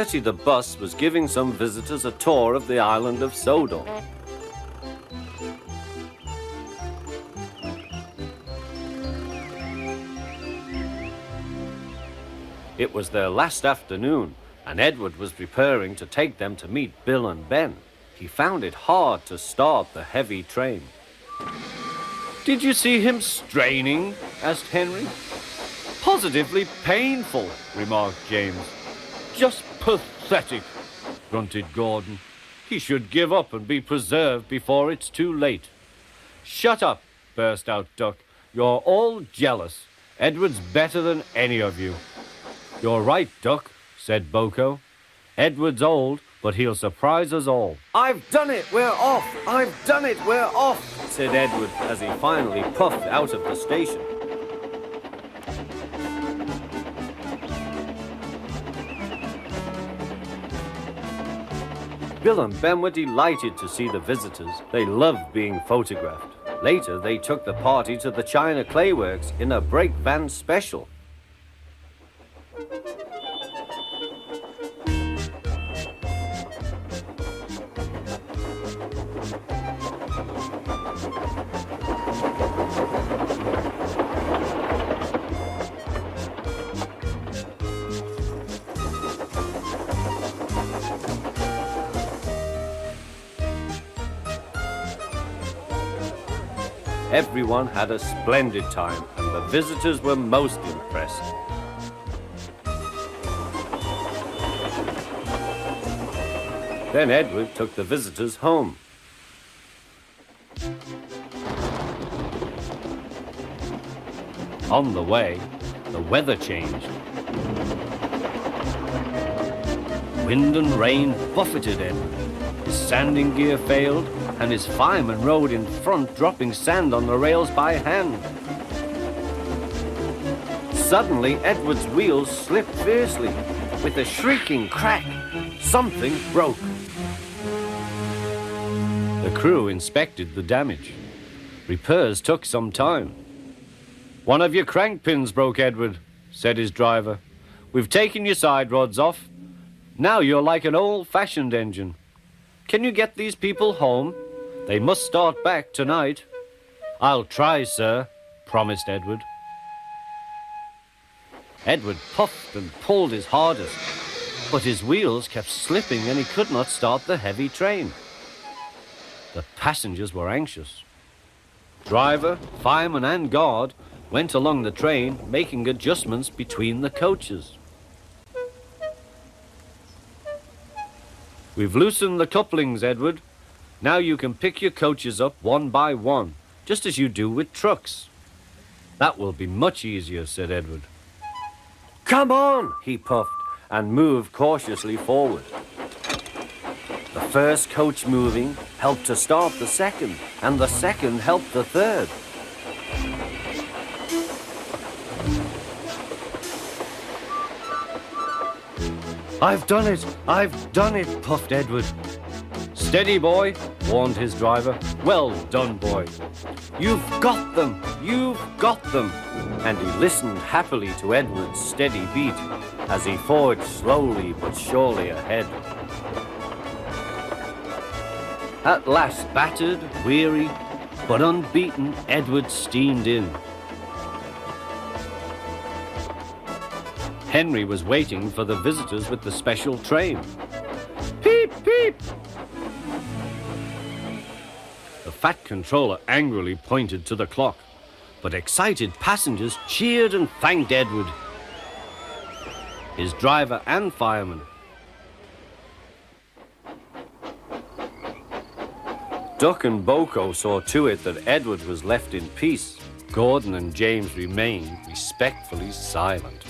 Bertie the bus was giving some visitors a tour of the island of Sodor. It was their last afternoon, and Edward was preparing to take them to meet Bill and Ben. He found it hard to start the heavy train. "Did you see him straining?" asked Henry. "Positively painful," remarked James. "Just pathetic," grunted Gordon. "He should give up and be preserved before it's too late." "Shut up," burst out Duck. "You're all jealous. Edward's better than any of you." "You're right, Duck," said Boko. "Edward's old, but he'll surprise us all." "I've done it, we're off! I've done it, we're off!" said Edward as he finally puffed out of the station. Bill and Ben were delighted to see the visitors. They loved being photographed. Later, they took the party to the China Clay Works in a brake van special. Everyone had a splendid time, and the visitors were most impressed. Then Edward took the visitors home. On the way, the weather changed. Wind and rain buffeted Edward. His sanding gear failed, and his fireman rode in front, dropping sand on the rails by hand. Suddenly, Edward's wheels slipped fiercely. With a shrieking crack, something broke. The crew inspected the damage. Repairs took some time. "One of your crank pins broke, Edward," said his driver. "We've taken your side rods off. Now you're like an old-fashioned engine. Can you get these people home? They must start back tonight." "I'll try, sir," promised Edward. Edward puffed and pulled his hardest, but his wheels kept slipping and he could not start the heavy train. The passengers were anxious. Driver, fireman and guard went along the train, making adjustments between the coaches. "We've loosened the couplings, Edward. Now you can pick your coaches up one by one, just as you do with trucks." "That will be much easier," said Edward. "Come on," he puffed, and moved cautiously forward. The first coach moving helped to start the second, and the second helped the third. "I've done it! I've done it!" puffed Edward. "Steady, boy," warned his driver. "Well done, boy. You've got them! You've got them!" And he listened happily to Edward's steady beat as he forged slowly but surely ahead. At last, battered, weary, but unbeaten, Edward steamed in. Henry was waiting for the visitors with the special train. "Peep, peep!" The fat controller angrily pointed to the clock, but excited passengers cheered and thanked Edward, his driver and fireman. Duck and Boko saw to it that Edward was left in peace. Gordon and James remained respectfully silent.